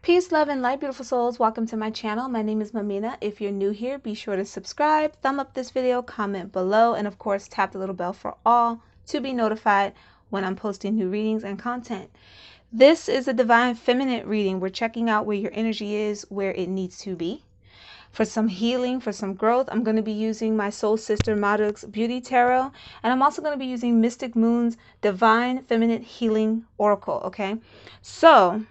Peace, love, and light, beautiful souls. Welcome to my channel. My name is Mumeanha. If you're new here, be sure to subscribe, thumb up this video, comment below, and of course, tap the little bell for all to be notified when I'm posting new readings and content. This is a divine feminine reading. We're checking out where your energy is, where it needs to be. For some healing, for some growth, I'm going to be using my soul sister Maduk's Beauty Tarot, and I'm also going to be using Mystic Moon's Divine Feminine Healing Oracle, okay? So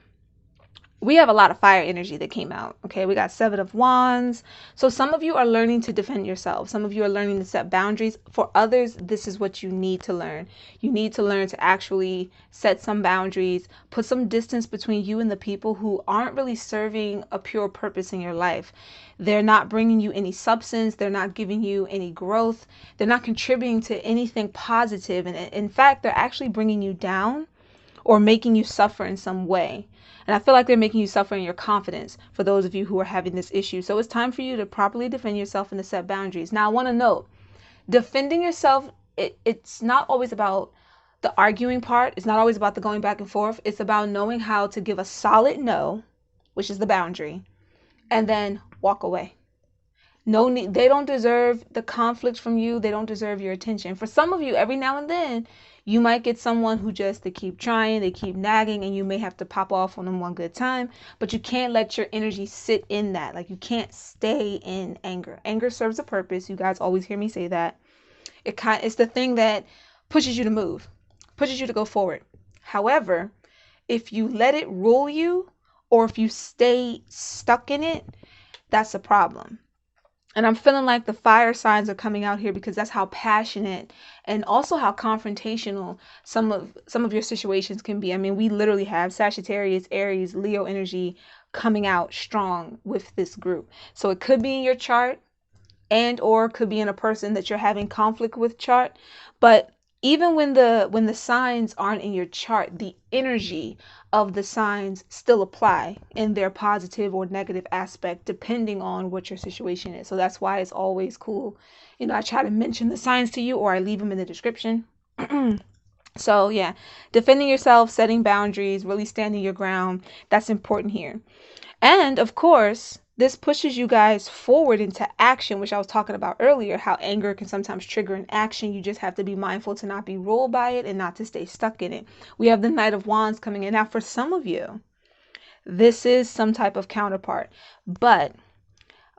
we have a lot of fire energy that came out. Okay, we got Seven of Wands. So some of you are learning to defend yourself. Some of you are learning to set boundaries. For others, this is what you need to learn. You need to learn to actually set some boundaries, put some distance between you and the people who aren't really serving a pure purpose in your life. They're not bringing you any substance. They're not giving you any growth. They're not contributing to anything positive. And in fact, they're actually bringing you down or making you suffer in some way. And I feel like they're making you suffer in your confidence for those of you who are having this issue. So it's time for you to properly defend yourself and to set boundaries. Now, I want to note, defending yourself, it's not always about the arguing part. It's not always about the going back and forth. It's about knowing how to give a solid no, which is the boundary, and then walk away. No need. They don't deserve the conflict from you. They don't deserve your attention. For some of you, every now and then, you might get someone who they keep trying, they keep nagging, and you may have to pop off on them one good time, but you can't let your energy sit in that. Like, you can't stay in anger. Anger serves a purpose. You guys always hear me say that. It's the thing that pushes you to move, pushes you to go forward. However, if you let it rule you, or if you stay stuck in it, that's a problem. And I'm feeling like the fire signs are coming out here because that's how passionate and also how confrontational some of your situations can be. I mean, we literally have Sagittarius, Aries, Leo energy coming out strong with this group. So it could be in your chart and or could be in a person that you're having conflict with chart. But even when the signs aren't in your chart, the energy of the signs still apply in their positive or negative aspect depending on what your situation is. So that's why it's always cool. I try to mention the signs to you or I leave them in the description. So yeah, defending yourself, setting boundaries, really standing your ground, that's important here. And of course, this pushes you guys forward into action, which I was talking about earlier, how anger can sometimes trigger an action. You just have to be mindful to not be ruled by it and not to stay stuck in it. We have the Knight of Wands coming in. Now, for some of you, this is some type of counterpart, but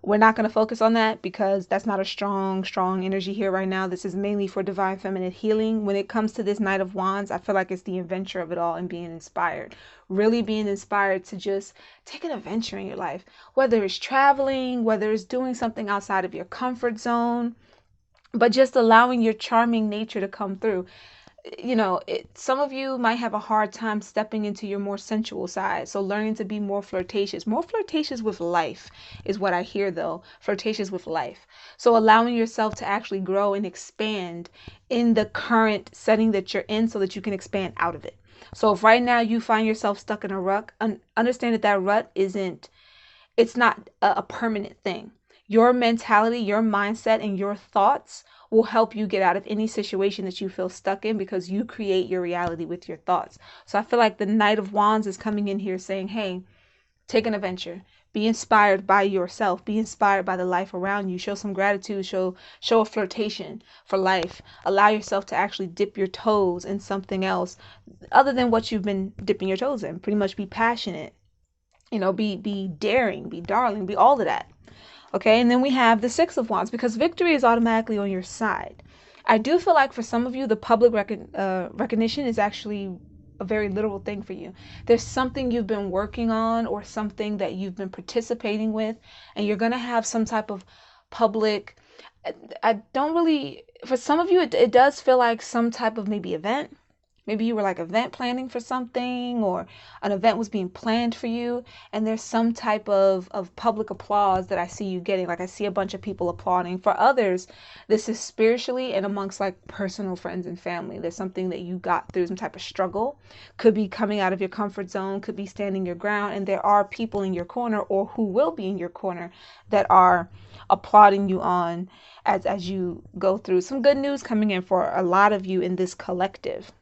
we're not going to focus on that because that's not a strong energy here right now. This is mainly for divine feminine healing. When it comes to this Knight of Wands, I feel like it's the adventure of it all and being inspired. Really being inspired to just take an adventure in your life. Whether it's traveling, whether it's doing something outside of your comfort zone, but just allowing your charming nature to come through. Some of you might have a hard time stepping into your more sensual side. So learning to be more flirtatious with life is what I hear though. Flirtatious with life. So allowing yourself to actually grow and expand in the current setting that you're in so that you can expand out of it. So if right now you find yourself stuck in a rut, understand that rut it's not a permanent thing. Your mentality, your mindset, and your thoughts will help you get out of any situation that you feel stuck in because you create your reality with your thoughts. So I feel like the Knight of Wands is coming in here saying, hey, take an adventure. Be inspired by yourself. Be inspired by the life around you. Show some gratitude. Show a flirtation for life. Allow yourself to actually dip your toes in something else other than what you've been dipping your toes in. Pretty much be passionate. Be daring, be darling, be all of that. Okay, and then we have the Six of Wands because victory is automatically on your side. I do feel like for some of you, the public recognition is actually a very literal thing for you. There's something you've been working on or something that you've been participating with, and you're going to have some type of public. For some of you, it does feel like some type of maybe event. Maybe you were like event planning for something or an event was being planned for you and there's some type of public applause that I see you getting. Like I see a bunch of people applauding. For others, this is spiritually and amongst like personal friends and family. There's something that you got through, some type of struggle. Could be coming out of your comfort zone, could be standing your ground. And there are people in your corner or who will be in your corner that are applauding you on as you go through. Some good news coming in for a lot of you in this collective.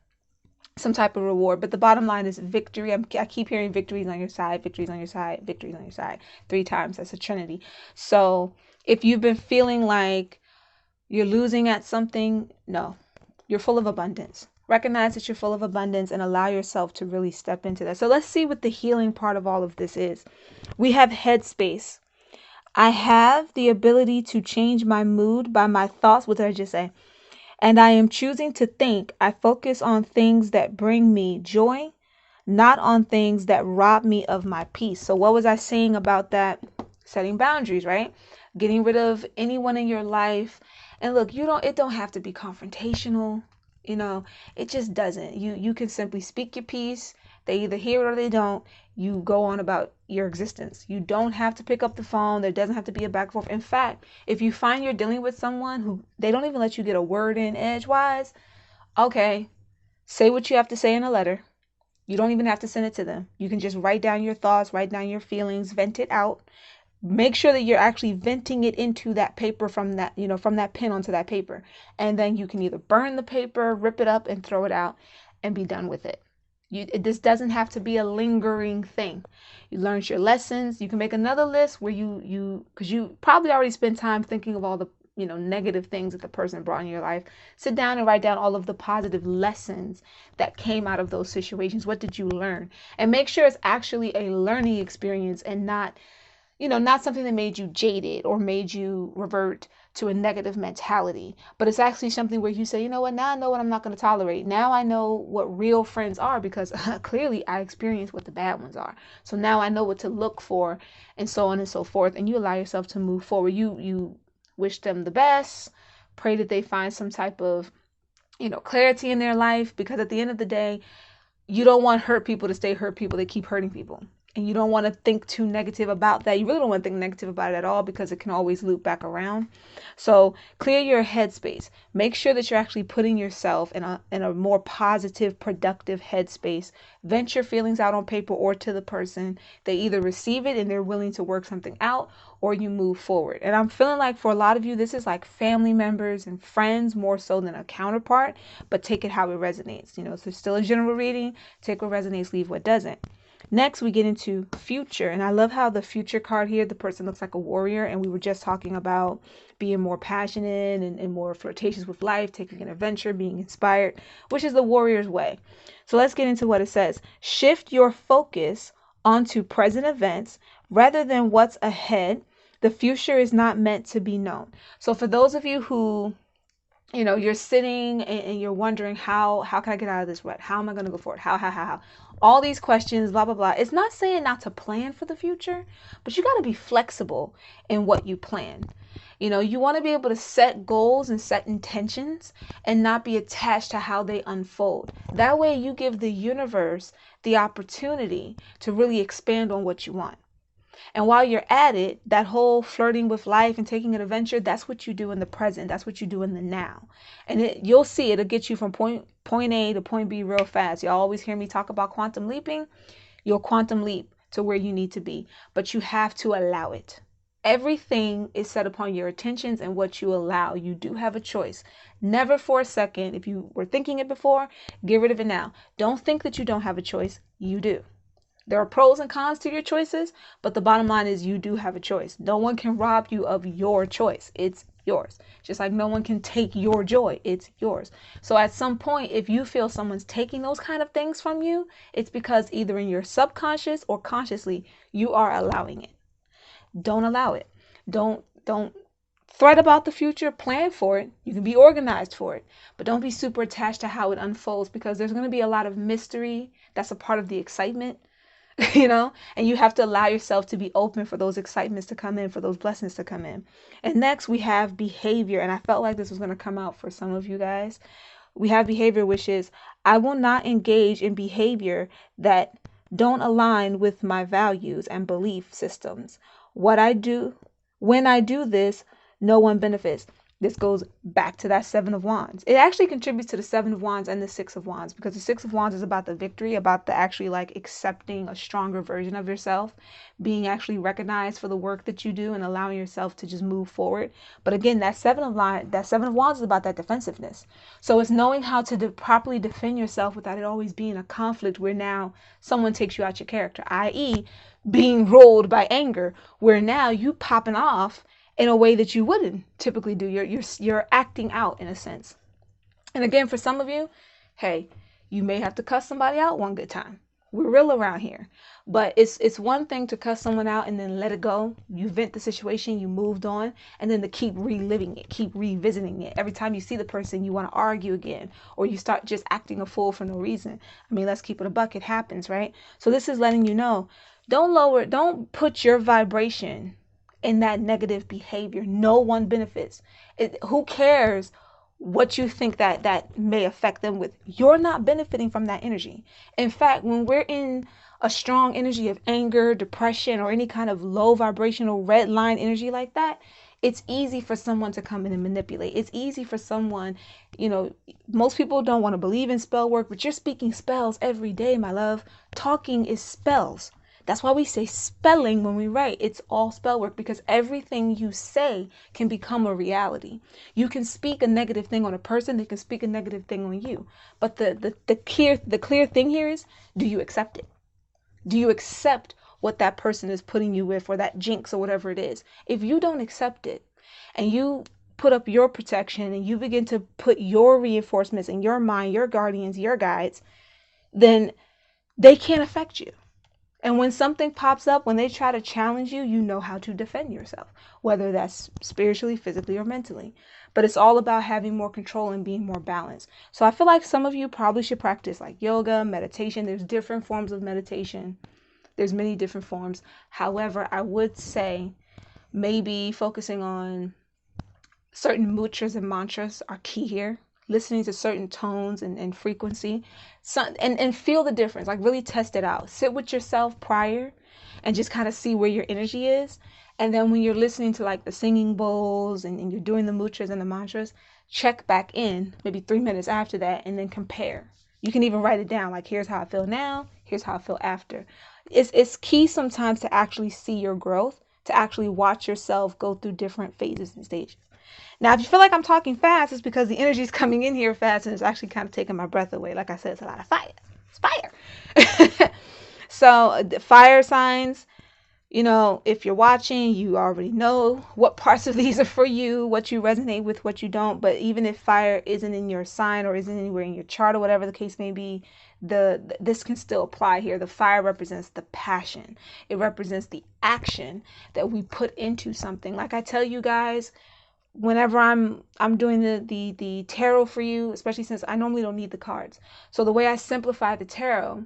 some type of reward. But the bottom line is victory. I keep hearing victories on your side, victories on your side, victories on your side 3 times. That's a trinity. So if you've been feeling like you're losing at something, no, you're full of abundance. Recognize that you're full of abundance and allow yourself to really step into that. So let's see what the healing part of all of this is. We have headspace. I have the ability to change my mood by my thoughts. What did I just say? And I am choosing to think. I focus on things that bring me joy, not on things that rob me of my peace. So what was I saying about that? Setting boundaries, right? Getting rid of anyone in your life. And look, it don't have to be confrontational. It just doesn't. You can simply speak your piece. They either hear it or they don't. You go on about your existence. You don't have to pick up the phone. There doesn't have to be a back and forth. In fact, if you find you're dealing with someone who they don't even let you get a word in edgewise, okay, say what you have to say in a letter. You don't even have to send it to them. You can just write down your thoughts, write down your feelings, vent it out. Make sure that you're actually venting it into that paper from that, from that pen onto that paper. And then you can either burn the paper, rip it up and throw it out and be done with it. This doesn't have to be a lingering thing. You learned your lessons. You can make another list where because you probably already spent time thinking of all the negative things that the person brought in your life. Sit down and write down all of the positive lessons that came out of those situations. What did you learn? And make sure it's actually a learning experience and not something that made you jaded or made you revert to a negative mentality, but it's actually something where you say, you know what, now I know what I'm not going to tolerate. Now I know what real friends are because clearly I experienced what the bad ones are. So now I know what to look for and so on and so forth. And you allow yourself to move forward. You wish them the best, pray that they find some type of, clarity in their life, because at the end of the day, you don't want hurt people to stay hurt people. They keep hurting people. And you don't want to think too negative about that. You really don't want to think negative about it at all because it can always loop back around. So clear your headspace. Make sure that you're actually putting yourself in a more positive, productive headspace. Vent your feelings out on paper or to the person. They either receive it and they're willing to work something out, or you move forward. And I'm feeling like for a lot of you, this is like family members and friends more so than a counterpart, but take it how it resonates. So it's still a general reading. Take what resonates, leave what doesn't. Next, we get into future. And I love how the future card here, the person looks like a warrior. And we were just talking about being more passionate and more flirtatious with life, taking an adventure, being inspired, which is the warrior's way. So let's get into what it says. Shift your focus onto present events rather than what's ahead. The future is not meant to be known. So for those of you who you're sitting and you're wondering how can I get out of this rut? How am I going to go forward? How? All these questions, blah, blah, blah. It's not saying not to plan for the future, but you got to be flexible in what you plan. You want to be able to set goals and set intentions and not be attached to how they unfold. That way you give the universe the opportunity to really expand on what you want. And while you're at it, that whole flirting with life and taking an adventure, that's what you do in the present. That's what you do in the now. And you'll see it'll get you from point A to point B real fast. Y'all always hear me talk about quantum leaping. You'll quantum leap to where you need to be, but you have to allow it. Everything is set upon your intentions and what you allow. You do have a choice. Never for a second, if you were thinking it before, get rid of it now. Don't think that you don't have a choice. You do. There are pros and cons to your choices, but the bottom line is you do have a choice. No one can rob you of your choice. It's yours. Just like no one can take your joy. It's yours. So at some point, if you feel someone's taking those kind of things from you, it's because either in your subconscious or consciously, you are allowing it. Don't allow it. Don't fret about the future. Plan for it. You can be organized for it, but don't be super attached to how it unfolds, because there's going to be a lot of mystery. That's a part of the excitement. And you have to allow yourself to be open for those excitements to come in, for those blessings to come in. And next we have behavior. And I felt like this was going to come out for some of you guys. We have behavior, which is, I will not engage in behavior that don't align with my values and belief systems. When I do this, no one benefits. This goes back to that Seven of Wands. It actually contributes to the Seven of Wands and the Six of Wands, because the Six of Wands is about the victory, about the actually like accepting a stronger version of yourself, being actually recognized for the work that you do and allowing yourself to just move forward. But again, that Seven of Wands is about that defensiveness. So it's knowing how to properly defend yourself without it always being a conflict where now someone takes you out your character, i.e. being ruled by anger, where now you popping off in a way that you wouldn't typically do. You're acting out in a sense. And again, for some of you, hey, you may have to cuss somebody out one good time. We're real around here. But it's one thing to cuss someone out and then let it go. You vent the situation, you moved on, and then to keep reliving it, keep revisiting it. Every time you see the person, you want to argue again, or you start just acting a fool for no reason. I mean, let's keep it a buck. It happens, right? So this is letting you know, don't put your vibration in that negative behavior. No one benefits. Who cares what you think that may affect them with? You're not benefiting from that energy. In fact, when we're in a strong energy of anger, depression, or any kind of low vibrational red line energy like that, it's easy for someone to come in and manipulate. It's easy for someone, most people don't want to believe in spell work, but you're speaking spells every day, my love. Talking is spells. That's why we say spelling when we write. It's all spell work, because everything you say can become a reality. You can speak a negative thing on a person, they can speak a negative thing on you. But the clear thing here is, do you accept it? Do you accept what that person is putting you with, or that jinx, or whatever it is? If you don't accept it, and you put up your protection, and you begin to put your reinforcements in your mind, your guardians, your guides, then they can't affect you. And when something pops up, when they try to challenge you, you know how to defend yourself, whether that's spiritually, physically, or mentally. But it's all about having more control and being more balanced. So I feel like some of you probably should practice like yoga, meditation. There's different forms of meditation. There's many different forms. However, I would say maybe focusing on certain mudras and mantras are key here. Listening to certain tones and frequency, and feel the difference. Like really test it out. Sit with yourself prior and just kind of see where your energy is. And then when you're listening to like the singing bowls and you're doing the mudras and the mantras, check back in maybe 3 minutes after that and then compare. You can even write it down, like here's how I feel now, here's how I feel after. It's key sometimes to actually see your growth, to actually watch yourself go through different phases and stages. Now, if you feel like I'm talking fast, it's because the energy is coming in here fast and it's actually kind of taking my breath away. Like I said, it's a lot of fire. It's fire. So the fire signs, if you're watching, you already know what parts of these are for you, what you resonate with, what you don't. But even if fire isn't in your sign or isn't anywhere in your chart or whatever the case may be, this can still apply here. The fire represents the passion. It represents the action that we put into something. Like I tell you guys, whenever I'm doing the tarot for you, especially since I normally don't need the cards. So the way I simplify the tarot,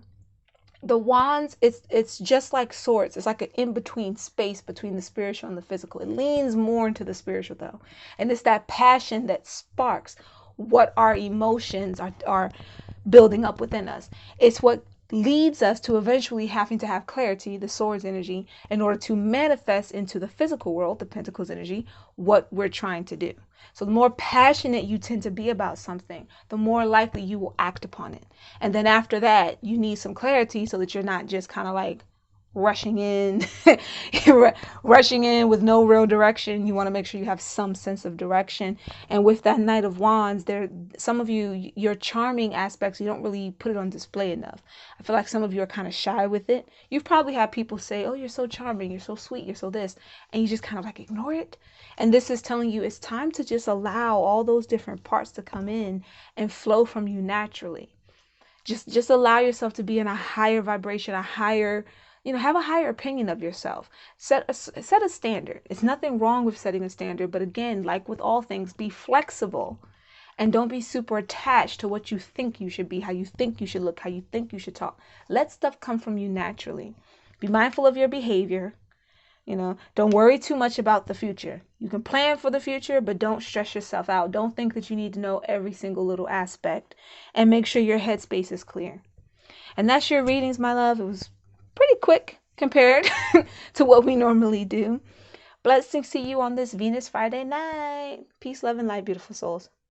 the wands, it's just like swords. It's like an in-between space between the spiritual and the physical. It leans more into the spiritual though. And it's that passion that sparks what our emotions are building up within us. It's what leads us to eventually having to have clarity, the swords energy, in order to manifest into the physical world, the pentacles energy, what we're trying to do. So the more passionate you tend to be about something, the more likely you will act upon it. And then after that, you need some clarity so that you're not just kind of like rushing in with no real direction. You want to make sure you have some sense of direction. And with that Knight of Wands, some of you, your charming aspects, you don't really put it on display enough. I feel like some of you are kind of shy with it. You've probably had people say, oh, you're so charming, you're so sweet, you're so this, and you just kind of like ignore it. And this is telling you it's time to just allow all those different parts to come in and flow from you naturally. Just allow yourself to be in a higher vibration, a higher, have a higher opinion of yourself. Set a standard. It's nothing wrong with setting a standard, but again, like with all things, be flexible and don't be super attached to what you think you should be, how you think you should look, how you think you should talk. Let stuff come from you naturally. Be mindful of your behavior. Don't worry too much about the future. You can plan for the future, but don't stress yourself out. Don't think that you need to know every single little aspect, and make sure your headspace is clear. And that's your readings, my love. It was pretty quick compared to what we normally do. Blessings to you on this Venus Friday night. Peace, love, and light, beautiful souls.